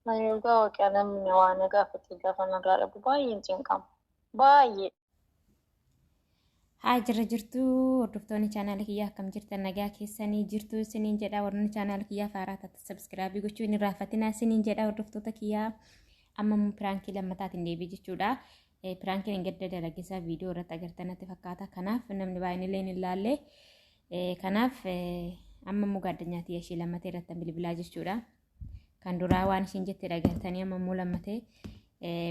Ayuga وكلام وانا قافت قافنا قال أبو باين تنكم باي Haa jirra jirtuu hordoftoonni chaanaala kiyyaa akkam jirtan nagaa keessanii jirtuu isiniin jedha warroonni chaanaala kiyyaa faaraa taate sabskiraabii gochuu hin irraanfatinaa isiniin jedha hordoftoota kiyyaa amma piraankii lammataatiin deebii jechuudha. Piraankiin hin gadda dalagisaa viidiyoo irratti agartan natti fakkaata kanaaf namni baay'een illee hin ilaalle kanaaf amma immoo gaaddanyaatii ishee lammatee irratti bilbilaa jechuudha. Kan duraa waan ishiin jette dhagartanii amma immoo lammatee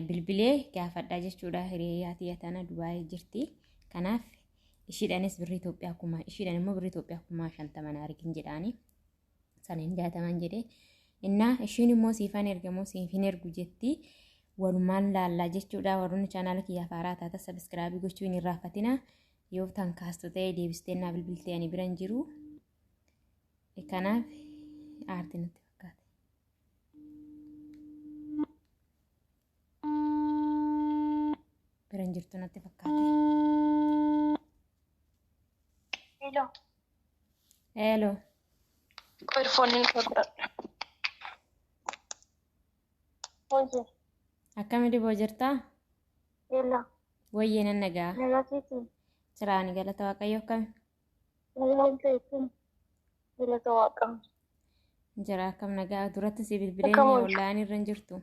bilbilee gaafadhaa jechuudha. Hiriyyaatii tana Dubaayii jirti. Kanaaf ishiidhaanis birrii Itoophiyaa kuma ishiidhaan immoo birrii Itoophiyaa kuma 50 argin jedhaani saniin 60 jedhee innaa ishiin immoo siifan ergamoo siifin ergu jetti walumaan laallaa jechuudha. Warroonni chaanaala kiyyaa faaraa taata sabskiraabii gochuu hin irraanfatina yoo tan kaastu ta'ee deebistee naa bilbiltee ani biran jiru kanaaf aartii natti fakkaate. Biran jirtu natti fakkaate. Hello. Hello. Earphone kau Oye. Akkami diboo jirtaa? Hello. Wayyee nan nagaa. Nagaa keetii. Jiraani galata waaqayyo akkami? Nagaa keetii. Galata waaqaa. Jira akkam nagaa duratti si bilbileenya online irra jirtu.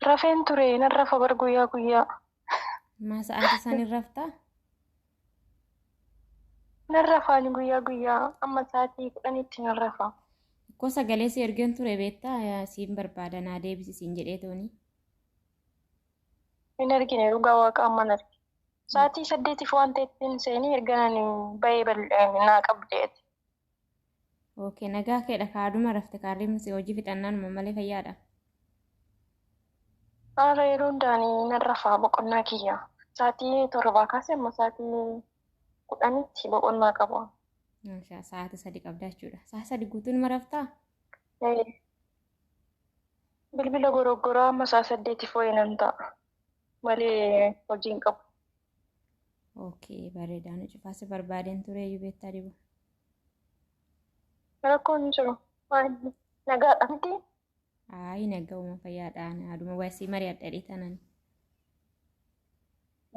Rafeen ture nan rafa bar guyyaa guyyaa. Ma sa'aati san irraftaa? Nan rafaan guyyaa guyyaa amma sa'aatii 10tti nan rafa. Ko sagalee si ergen ture beektaa siin barbaada naa deebisiin jedhee tooni. Hin argine dhugaa waaqa amma nan arge. Sa'aatii 8 waan ta'ettiin seenii erganaan bahee naa qabdeeti. Okay nagaa keedha kaaduma rafte kaarriin si hojii fixannaan malee fayyaadha. Haala yeroo hundaanii nan rafaa boqonnaa kiyya. Sa'aatii 7 kaasee amma sa'aatii 10tti boqonnaa qaba. Sa'aatii 3 qabda jechuudha. Sa'aatii 3 guutuun maraftaa? Bilbila goroggoraa amma sa'aatii 8 foo'ee nan ta'a. Malee hojiin qabu. Okay bareedaan cufaasi barbaadeen ture iyyuu beektaa dibu. Rakkoon hin jiru. Nagaadha miti? Ayi nagauma fayyaadhaan aduma waasii mari'adha dheetanan.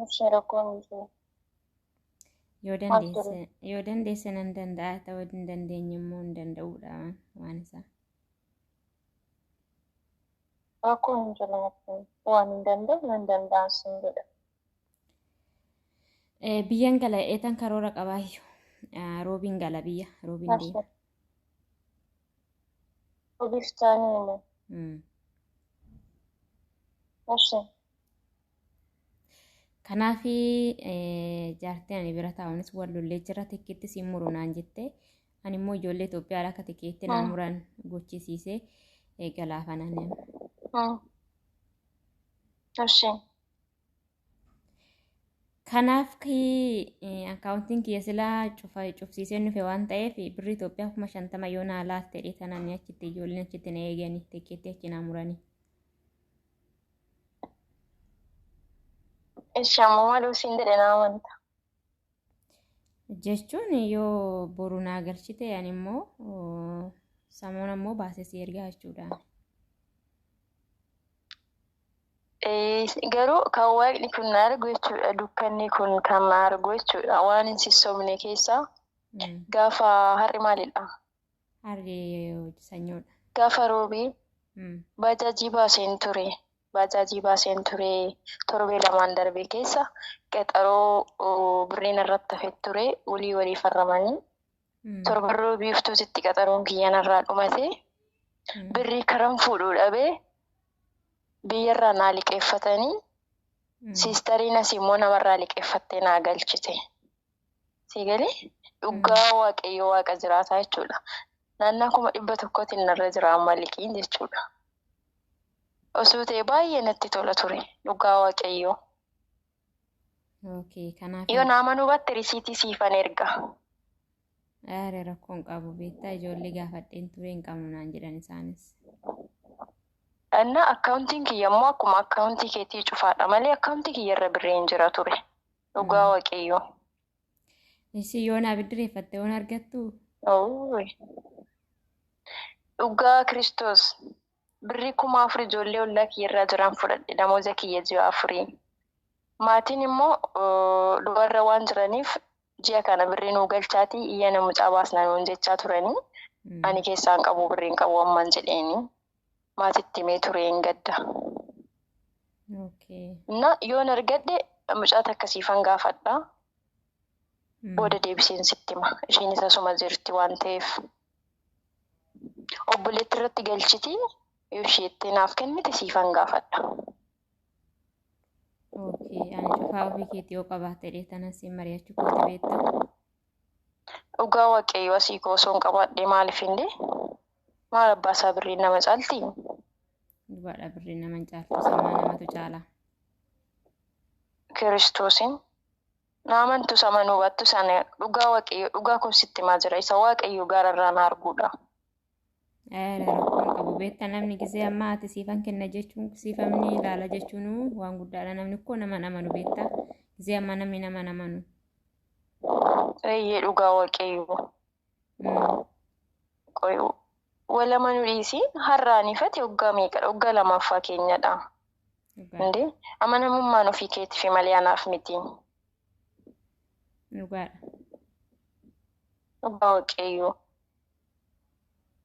Ishee rakkoon hin jiru. Yoo dandeesse nan danda'a ta'uu hin dandeenye immoo hin danda'uudha waan isaa. Rakkoon hin jiru waan hin danda'u nan danda'an sin jedha. Biyyan gala eetan karoora qabaayyuu. Roobiin gala biyya roobiin deema. Obistaanii himu. Ashee. Kanaafi jaartiin ani bira taa'uunis wal lollee jira tikkiitti siin muru naan jettee ani immoo ijoollee Itoophiyaa akka tikkiitti naan muran gochisiisee galaafanaan. Ashee. Kanaaf akkaawuntiin kiyya silaa cufsiisee nufe waan ta'eef birrii Itoophiyaa 50 yoo naa laatte dheetanaan achitti ijoolleen achitti na eeganii tikkiitti achi naa muranii. Ishaammoo maaluu siin jedhe naa amanta. Jechuun yoo boru naa galchite ani immoo samuun ammoo baasee si ergaa jechuudha. Garuu kan waaqni kun na argu jechuudha. Dukkanni kun kan na argu jechuudha. Waan hin sissoomne keessaa gaafa har'i maalidha? Har'i sanyoodha. Gaafa roobii baajaajii baaseen ture. Baajaajii baaseen ture torbee lamaan darbee keessa qaxaroo birriin irratti hafee ture walii farramanii torban roobii uftuutitti qaxaroon kiyyaan irraa dhumate birrii karan fuudhuu dhabee biyyarraa naa liqeeffatanii siistariin asii immoo namarraa liqeeffattee naa galchite. Siigalee dhugaa waaqayyo waaqa jiraataa jechuudha. Naannaa 100tiin narra jira amma liqiin jechuudha. Osoo ta'e baay'ee natti tola ture dhugaa waaqayyo. Yoo nama nu batte risiitii siifan erga. Rakkoon qabu beektaa ijoollee gaafadheen ture hin qabnu naan jedhan isaanis. Anna akkaawuntiin kiyya immoo akkuma akkaawuntii keetii cufaadha malee akkaawuntii kiyya irra birrii hin jira ture. Dhugaa waaqayyo. Isi yoo naa biddireeffatte waan argattu? dhugaa Kiristoos birrii 1000 ijoollee ollaa kiyyarraa jiran fudhadhe damooza kiyya ji'a 4. Maatiin immoo dubarra waan jiraniif ji'a kana birrii nuu galchaatii iyya na mucaa baasnaa nuun jechaa turanii ani keessaan qabu birriin qabu amman jedheeni maatitti himee ture hin gadda. Na yoon argadhe mucaata akkasiifan gaafadha. Booda deebiseen sitti hima. Isheen isa suma jirti waan ta'eef. Obboleetti irratti galchiti yoo isheetti naaf kennite siifan gaafadha. Ani cufaa ofii keetii yoo qabaatte dheetana siin mari'achuu kooti beektaa? Dhugaa waaqayyoo asii koosoon qabaadhe maaliif illee? Maal abbaasaa birriin nama caalti? Dhugaadha birriin nama hin caaltu sammaa namatu caala. Kiristoosiin naamantu sama nu hubattu sana dhugaa waaqayyoo dhugaa kun sitti himaa jira isa waaqayyoo gaararraa na arguudha. Rakkoon qabu beektaa namni gisee amma ati siifan kenna jechuun siifamni ilaala jechuun waan guddaadha namni koo nama namanu beektaa gisee amma namni nama namanu. Eeyyee dhugaa waaqayyoo. Walama nu dhiisi har'aan ifate waggaa meeqadha waggaa lamaffaa keenyadha. Indee amanamummaan ofii keetiif malee anaaf miti. Dhugaadha. Dhugaa waaqayyoo.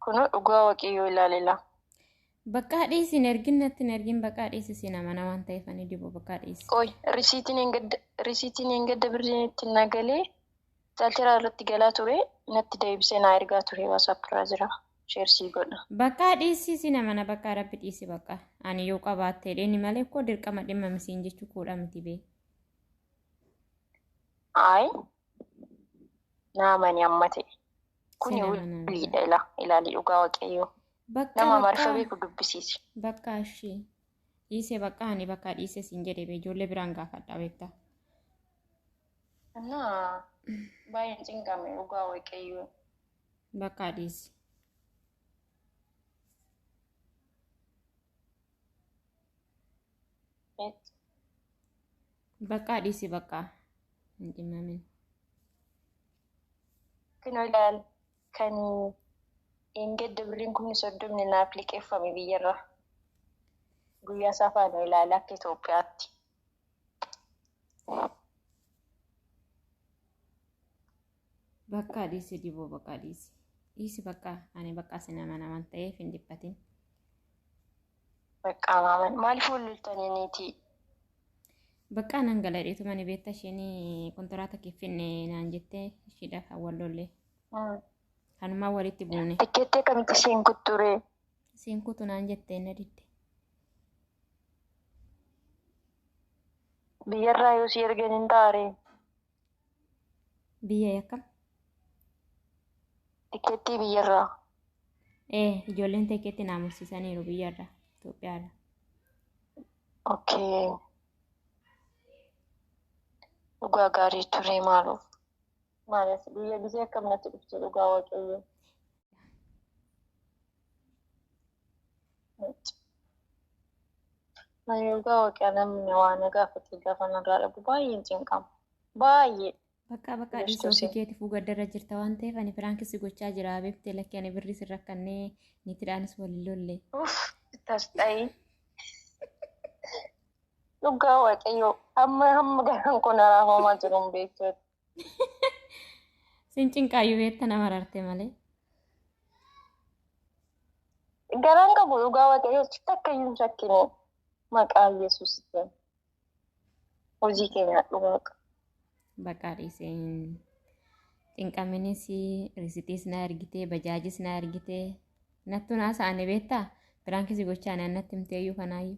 Kun dhugaa waaqayyoo ilaalila. Bakka dhiisin ergin natti hin ergin bakka dhiisisi nama waan ta'eef ani dibu bakka dhiisi. Qoy risiitiin hin gadda birriin itti nagalee caalchiraa irratti galaa ture natti deebisee naa ergaa ture WhatsApp irra jira. Sheersii godha. Bakka dhiisisi nama bakka rabbi dhiisi bakka ani yoo qabaatte dheeni malee koo dirqama dhimma misiin jechuu koodha miti bee. Ay naamani amma ta'e. Kuni waliidha ilaali dhugaa waaqayyoo. Nama marfa beeku dubbisiisi. Bakka ishee dhiisee bakka ani bakka dhiisee siin jedhee bee ijoollee biraan gaafadha beektaa. Naa baay'een cinqame dhugaa waaqayyoo. Bakka dhiisi. Bakka dhiisi bakka hin dhimmamin. Kunoo ilaali kan gadda birriin kun 30 naaf liqeeffame biyyarra. Guyyaa safaanoo ilaali akka Itoophiyaatti. Bakka dhiisi diboo bakka dhiisi. Dhiisi bakka ani bakka sinama naman ta'eef hin dhiphatin. Bakka maaman maaliif walloltanii niitii? Bakka nan galadheetu mani beektaa isheen kontiraata kiffinne naan jettee ishiidhaaf wallollee. Kanumaa walitti buune. Tikkeettee kamitti isheen kutture? Isheen kutu naan jettee na didde. Biyyarraa yoo si ergan hin taare? Biyya akkam? Tikkeettii biyyarraa. Ijoolleen tikkeetti naamursisaniiru biyyarraa Itoophiyaadha. Okay. Dhugaa gaarii ture maaluuf? Maalas biyya gisee akkamnatti dhufte dhugaa waaqayyoo. Ani dhugaa waaqayyaa namni waan gaafate gaafa narraa dhabu baay'een cinqama. Baay'ee. Bakka dhiisoo ofii keetiif gaddarra jirta waan ta'eef ani firaankisi gochaa jira beektee lakkee ani birrii sirra kannee niitidhaanis waliin lolle. Ittas ta'ee. Dhugaa waaqayyoo hamma garaan kun araafamaa jiru hin beektu. Sin cinqaayyuu beekta nama rarte malee. Garaan qabu dhugaa waaqayyoo takka iyyuu shakkine maqaa Yesuusitti. Hojii keenya dhugaa. Bakka dhiiseen cinqaminis risitiis na ergitee bajaajis na ergitee nattu naasa'ane beektaa firaankisi gochaa natti himteeyyuu kanaayyuu.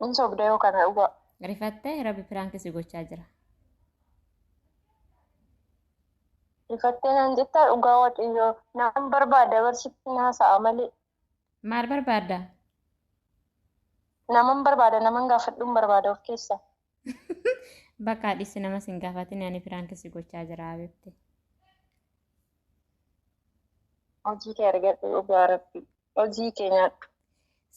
Inni sobda yoo kana dhugaa. Rifattee rabbi firaankisi gochaa jira. Rifattee naan jettaa dhugaa waaqayyoo naan barbaada barsiitti naasa'a malee. Maal barbaadda? Naman barbaada naman gaafadhuun barbaada of keessa. Bakka dhiisi nama sin gaafatin ani firaankisi gochaa jira beekte. Hojii kee argadhu dhugaa rabbi. Hojii kee nyaadhu.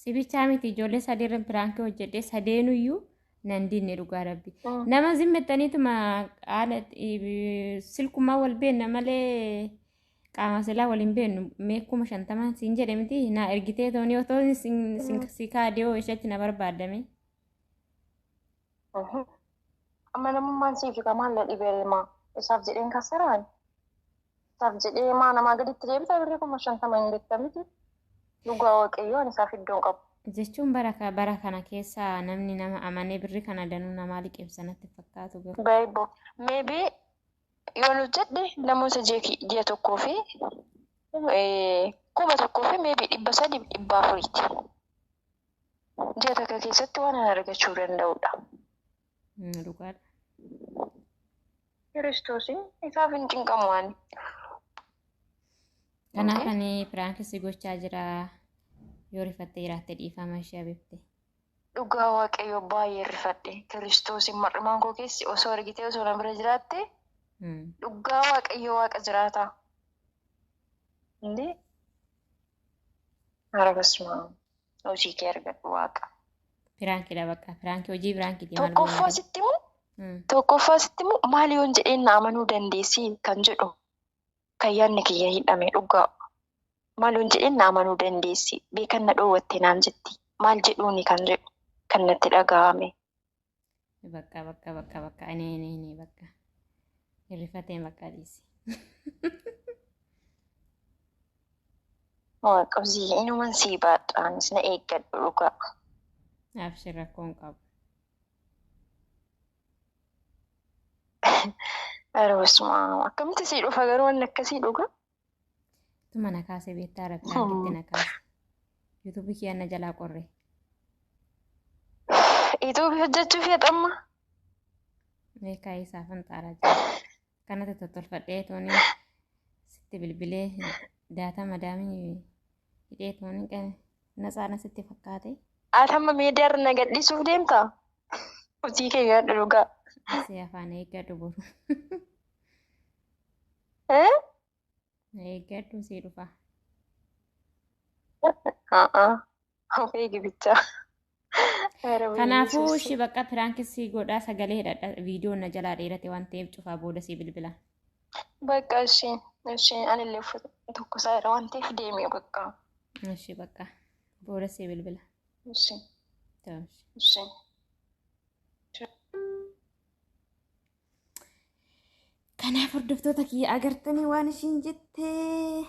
Sibichaa miti ijoollee sadii irra firaankii hojjedhee sadeenuyyuu Nandinni dhugaa rabbi. Nama zimmettaniituma haala silkumaa wal beenna malee qaama silaa waliin beennu meekkuma 50 siin jedhe miti na ergitee tooni otoo si kaadiyoo isheetti na barbaadame. Amma namummaan siif kamaan la dhibeelmaa isaaf jedheen kasaraan isaaf jedhee maa namaa gaditti deebita birrii 50 hin bittamiti dhugaa waaqayyoon isaaf iddoon qabu. Jechuun bara kana keessa namni nama amanee birrii kana danuu namaa liqeessanatti fakkaatu garuu. Baay'ee maybe yoo nu jedhe namoota ji'a tokkoo fi 1,000 fi maybe 300 400 ji'a takka keessatti waan argachuu danda'udha. Dhugaadha. Kiristoosiin isaaf hin cinqamu waan. Kanaaf ani piraankisii gochaa jira. Yoo rifattee jiraatte dhiifama ishee abibte. Dhugaa waaqayyo baay'ee rifadhe. Kiristoosiin mar'imaan koo keessi osoo argitee osoo na bira jiraatte dhugaa waaqayyo waaqa jiraata. Indi harabasuma hojii kee argadhu waaqa. Piraankidha bakka. Piraankii hojii piraankii tokkoffaa sitti immoo maali yoon jedheen na amanuu dandeessi kan jedhu kan yaadni kiyya hidhame dhugaa. Maal yoon jedheen na amanuu dandeessi beekan na dhoowwatte naan jetti maal jedhuuni kan jedhu kan natti dhaga'ame. Bakka inni bakka hirrifatee bakka dhiisi. Waaqabsii inuman sii baadhaanis na eeggadhu dhugaa. Abshir rakkoon qabu. Arabasuma akkamitti sii dhufa garuu wanni akkasii dhugaa? Tuma na kaasee beektaa piraankii na kaase. Yuutuubii kiyya na jalaa qorre. Yuutuubii hojjechuuf yaxamma? Beekaa isaafan xaaraa jira. Kanatti tottolfadhee tooni sitti bilbilee daata madaamii hidhee tooni na tsaana sitti fakkaate. Atamma miidiyaarra na gadhiisuuf deemtaa? Hojii kee gaadhu dhugaa. Si afaan eeggadhu boru. Eeggadhu si dhufa. Of eegibichaa. Kanaafuu shi bakka piraankisii godhaa sagalee hidhadha viidiyoon na jalaa dheerate waan ta'eef cufaa booda si bilbila. Bakka isheen anillee uffata tokko isaa irra waan ta'eef deemee bakka. Shi bakka booda si bilbila. Kanaaf hordoftoota kiyya agartanii waan ishiin jettee.